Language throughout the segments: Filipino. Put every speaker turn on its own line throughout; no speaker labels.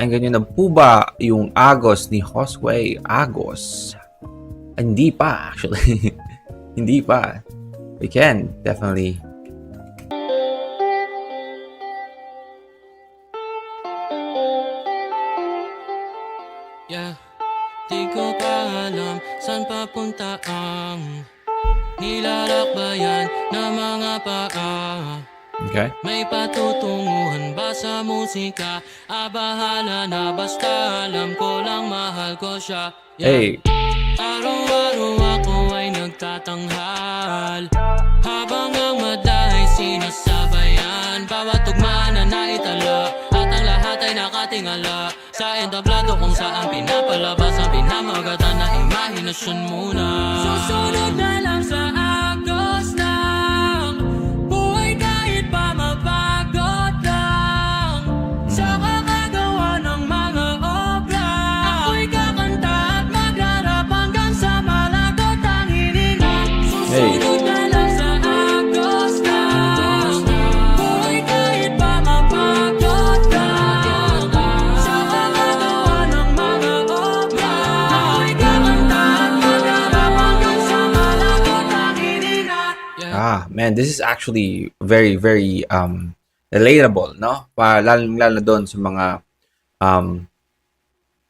Napakinggan nyo na po ba yung Agos ni Josue Agos? Hindi pa, actually. Hindi pa. We can, definitely.
Yeah, di ko pa alam saan papunta ang nilalakbayan na mga paa.
Okay.
May patutunguhan ba sa musika? Bahala na basta alam ko lang mahal ko siya.
Hey.
Araw-araw ako ay nagtatanghal habang ang madahay sinasabayan. Bawat tugma na naitala at ang lahat ay nakatingala sa entablado kung saan pinapalabas ang pinamagatan na imahinasyon muna. Susunod na lang sa agos ng buhay kahit pa mapagod lang sa kakagawa ng mga obra. Ako'y kakanta at magharap hanggang sa malagot ang hininga. Susunod na lang sa agos ng buhay kahit pa mapagod lang sa kakagawa ng mga obra. Ako'y kakanta at magharap hanggang sa malagot ang hininga.
Man, this is actually very, very relatable, no? Lalo doon sa mga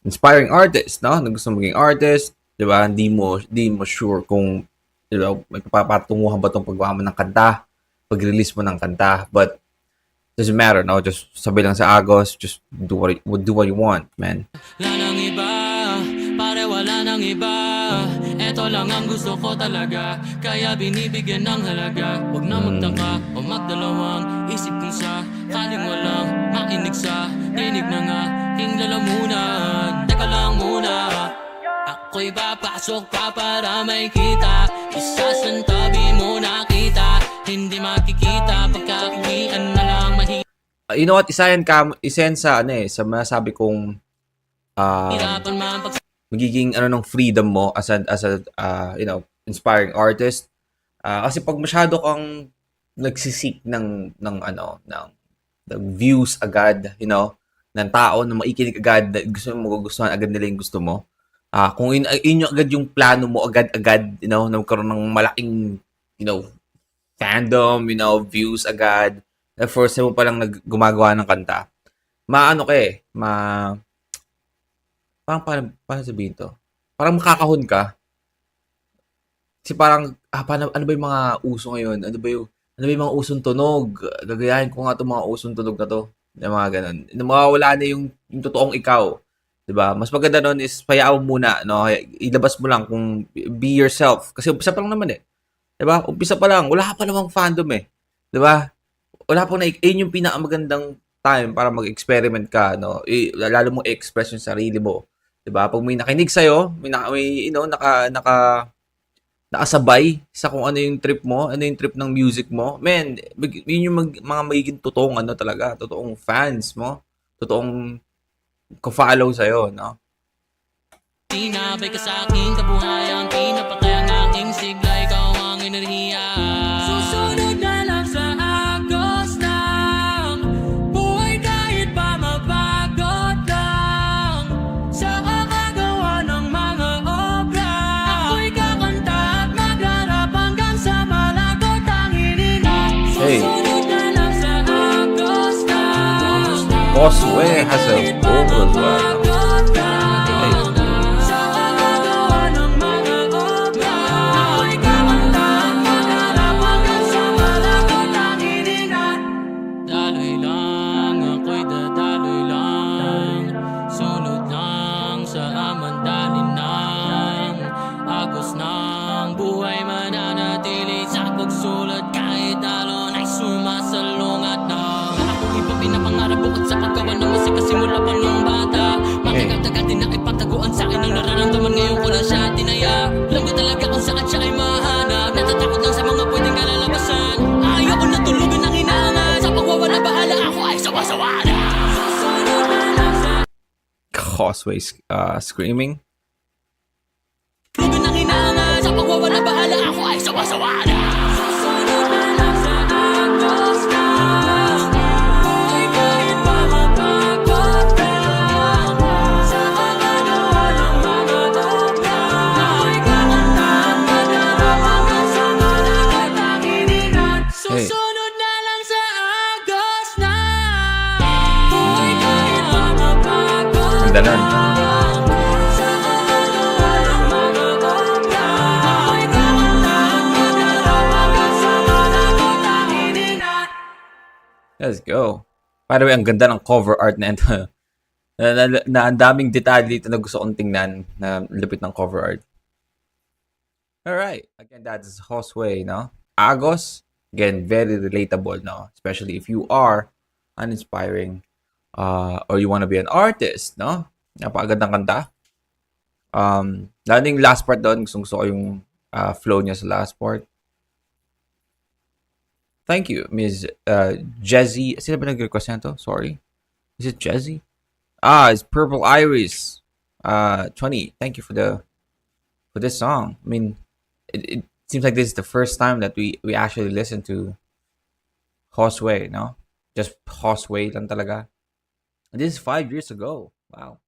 inspiring artists, no? Na gusto maging artist, di ba? Hindi mo sure kung, you know, may papatunguhan ba itong paggawa mo ng kanta, pag-release mo ng kanta, but doesn't matter, no? Just sabi lang sa Agos, just do what you want, man.
Wala nang iba, pare wala nang iba. Eto lang ang gusto ko talaga, kaya binibigyan ng halaga. Huwag na magtaka o magdalawang isip kung sa kaling walang makinig sa dinig na nga king lalamunan. Teka lang muna, ako'y papasok pa para may kita. Isasantabi mo nakita, hindi makikita pagkakikian na lang mahirap.
You know what? Isa yan sa sa masasabi kong
Man pag
magiging ng freedom mo as a you know, inspiring artist. Kasi pag masyado kang nagsisik ng views agad, you know, ng tao na maikinig agad, gusto mo magugustuhan agad nila yung gusto mo. Kung yun agad yung plano mo agad, you know, na magkaroon ng malaking, you know, fandom, you know, views agad. The first time mo palang gumagawa ng kanta. Parang paano sabihin to? Parang makakahon ka. Kasi parang, ano ba yung mga uso ngayon? Ano ba yung mga usong tunog? Gagayahin ko nga itong mga usong tunog na to. Yung mga ganun. Mawawala na yung totoong ikaw. Diba? Mas maganda nun is payaan mo muna. No? Ilabas mo lang kung be yourself. Kasi umpisa pa lang naman eh. Diba? Umpisa pa lang. Wala pa namang fandom eh. Diba? Wala pa yun yung pinakamagandang time para mag-experiment ka. No? Lalo mo i-express yung sarili mo. Diba? Pag may nakinig sa'yo, may you know, nakasabay sa kung ano yung trip mo, ano yung trip ng music mo, man, yun yung mga magiging totoong talaga, totoong fans mo, totoong ko-follow sa'yo, no?
tinabay ka sa aking kabuhayan, pinapatay ang aking sigla, ikaw ang enerhiya. Susunod na lang sa agos ng buhay kahit pa mapagod lang sa kakagawa ng mga obra. Ako'y kakanta at magharap hanggang sa malagot ang hininga. Susunod na lang sa agos ng
Josue has a vocal as well.
Sulat kahit alon ay sumasalungat na ako'y pinapangaraw bukod sa paggawa ng musika simula pa nung bata. Matagal-tagal din na ipataguan sa akin ang nararamdaman, ngayon ko lang siya tinaya. Alam ko talaga kung saan siya ay mahanap, natatakot lang sa mga pwedeng kalalabasan. Ayaw ko natulugan ng hinangan, sa pagwawala bahala ako ay sawa-sawa na. Susunod na lang sa
Josue screaming.
tulugan ng hinangan, sa pagwawala bahala ako ay sawa-sawa na.
Ganda nun. Let's go. By the way, ang ganda ng cover art na ito. na ang daming detalye dito na gusto kong tingnan na lupit ng cover art. Alright. Again, that's Josue, no? Agos. Again, very relatable, no? Especially if you are uninspiring or you want to be an artist, no? Napakagandang kanta. Lalo yung last part doon, gusto ko yung flow niya sa last part. Thank you, Ms. Jezzy. Sino ba nag-request nito? Sorry. Is it Jezzy? It's Purple Iris. 20. Thank you for this song. I mean, it seems like this is the first time that we actually listen to Josue, no? Just Josue lang talaga. And this is 5 years ago. Wow.